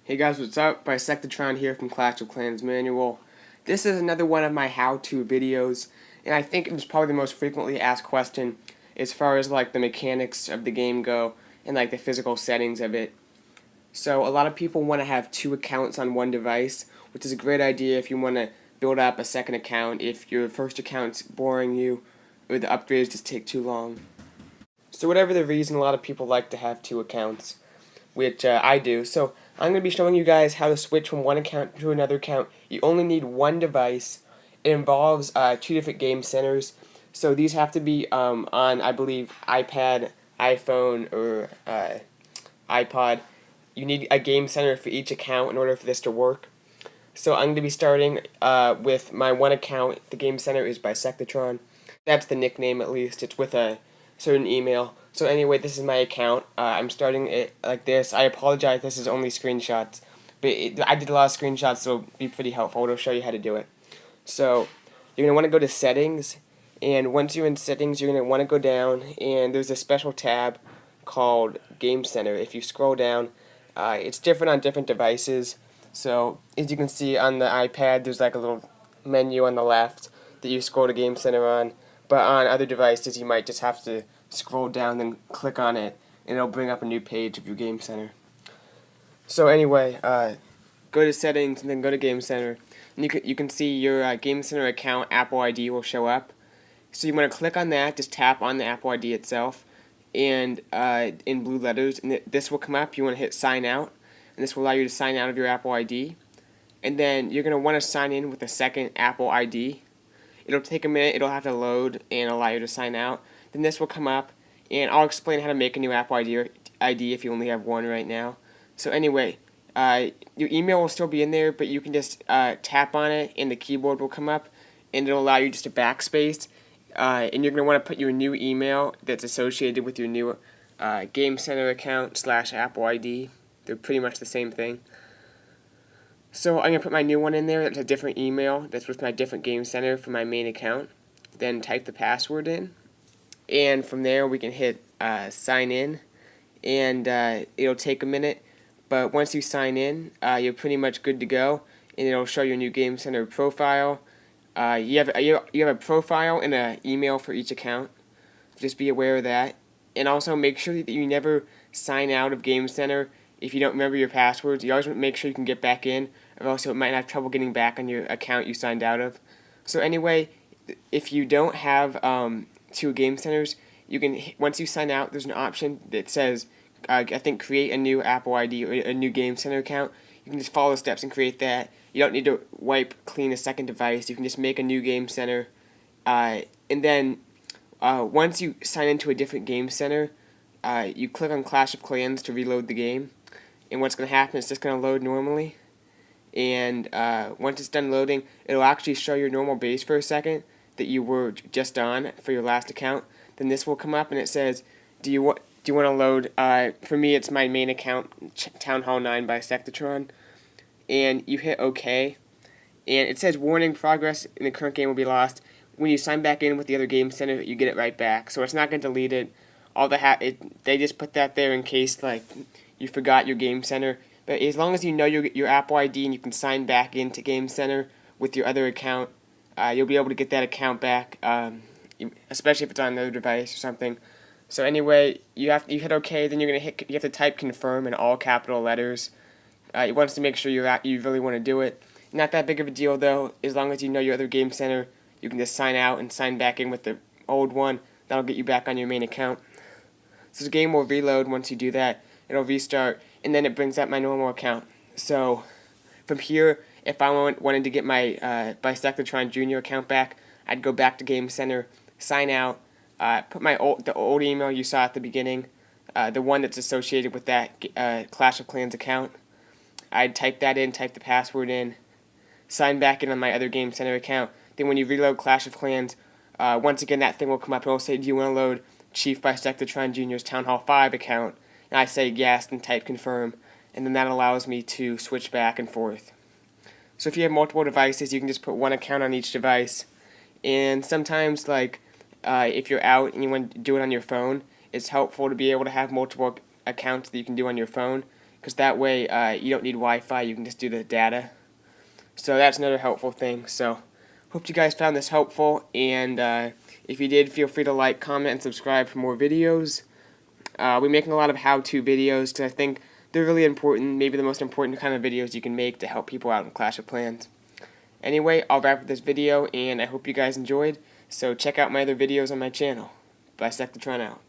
Hey guys, what's up? Bisectatron here from Clash of Clans Manual. This is another one of my how-to videos, and I think it's probably the most frequently asked question as far as like the mechanics of the game go and like the physical settings of it. So a lot of people want to have two accounts on one device, which is a great idea if you want to build up a second account if your first account's boring you or the upgrades just take too long. So whatever the reason, a lot of people like to have two accounts, which I do. So I'm going to be showing you guys how to switch from one account to another account. You only need one device. It involves two different game centers. So these have to be on, I believe, iPad, iPhone, or iPod. You need a game center for each account in order for this to work. So I'm going to be starting with my one account. The game center is Bisectatron. That's the nickname, at least. It's with a certain email. So anyway, this is my account. I'm starting it like this. I apologize, this is only screenshots. But I did a lot of screenshots, so it'll be pretty helpful. It'll show you how to do it. So you're going to want to go to Settings. And once you're in Settings, you're going to want to go down. And there's a special tab called Game Center. If you scroll down, it's different on different devices. So as you can see on the iPad, there's like a little menu on the left that you scroll to Game Center on. But on other devices, you might just have to scroll down and click on it, and it'll bring up a new page of your Game Center. So anyway, go to Settings and then go to Game Center. And you can see your Game Center account Apple ID will show up. So you want to click on that, just tap on the Apple ID itself, and in blue letters, and this will come up. You want to hit Sign Out, and this will allow you to sign out of your Apple ID. And then you're going to want to sign in with a second Apple ID. It'll take a minute, it'll have to load and allow you to sign out. Then this will come up, and I'll explain how to make a new Apple ID if you only have one right now. So anyway, your email will still be in there, but you can just tap on it, and the keyboard will come up, and it'll allow you just to backspace. And you're going to want to put your new email that's associated with your new Game Center account / Apple ID. They're pretty much the same thing. So I'm going to put my new one in there. That's a different email. That's with my different Game Center for my main account. Then type the password in. And from there we can hit sign in. And it'll take a minute. But once you sign in, you're pretty much good to go. And it'll show your new Game Center profile. You have a profile and an email for each account. Just be aware of that. And also make sure that you never sign out of Game Center if you don't remember your passwords. You always want to make sure you can get back in, or else it might have trouble getting back on your account you signed out of. So anyway, if you don't have two game centers, you can, once you sign out, there's an option that says, I think, create a new Apple ID or a new Game Center account. You can just follow the steps and create that. You don't need to wipe clean a second device. You can just make a new Game Center. And then once you sign into a different Game Center, you click on Clash of Clans to reload the game. And what's going to happen is it's just going to load normally. And once it's done loading, it'll actually show your normal base for a second that you were just on for your last account. Then this will come up and it says, do you want to load, for me it's my main account, Town Hall 9 Bisectatron. And you hit OK. And it says, warning, progress in the current game will be lost. When you sign back in with the other game center, you get it right back. So it's not going to delete it. They just put that there in case like you forgot your Game Center. But as long as you know your Apple ID and you can sign back into Game Center with your other account, you'll be able to get that account back, especially if it's on another device or something. So anyway, you hit OK, then you have to type confirm in all capital letters. You want to make sure you really want to do it. Not that big of a deal though. As long as you know your other Game Center, you can just sign out and sign back in with the old one. That'll get you back on your main account. So the game will reload once you do that. It'll restart, and then it brings up my normal account. So from here, if I wanted to get my Bisectatron Junior account back, I'd go back to Game Center, sign out, put the old email you saw at the beginning, the one that's associated with that Clash of Clans account. I'd type that in, type the password in, sign back in on my other Game Center account. Then when you reload Clash of Clans, once again that thing will come up and it'll say, do you want to load Chief Bisectatron Jr.'s Town Hall 5 account? And I say yes and type confirm, and then that allows me to switch back and forth. So if you have multiple devices, you can just put one account on each device. And sometimes, like, if you're out and you want to do it on your phone, it's helpful to be able to have multiple accounts that you can do on your phone, because that way you don't need Wi-Fi, you can just do the data. So that's another helpful thing. So hope you guys found this helpful, and if you did, feel free to like, comment, and subscribe for more videos. We're making a lot of how-to videos because I think they're really important, maybe the most important kind of videos you can make to help people out in Clash of Clans. Anyway, I'll wrap up this video, and I hope you guys enjoyed, so check out my other videos on my channel. Bisectatron out.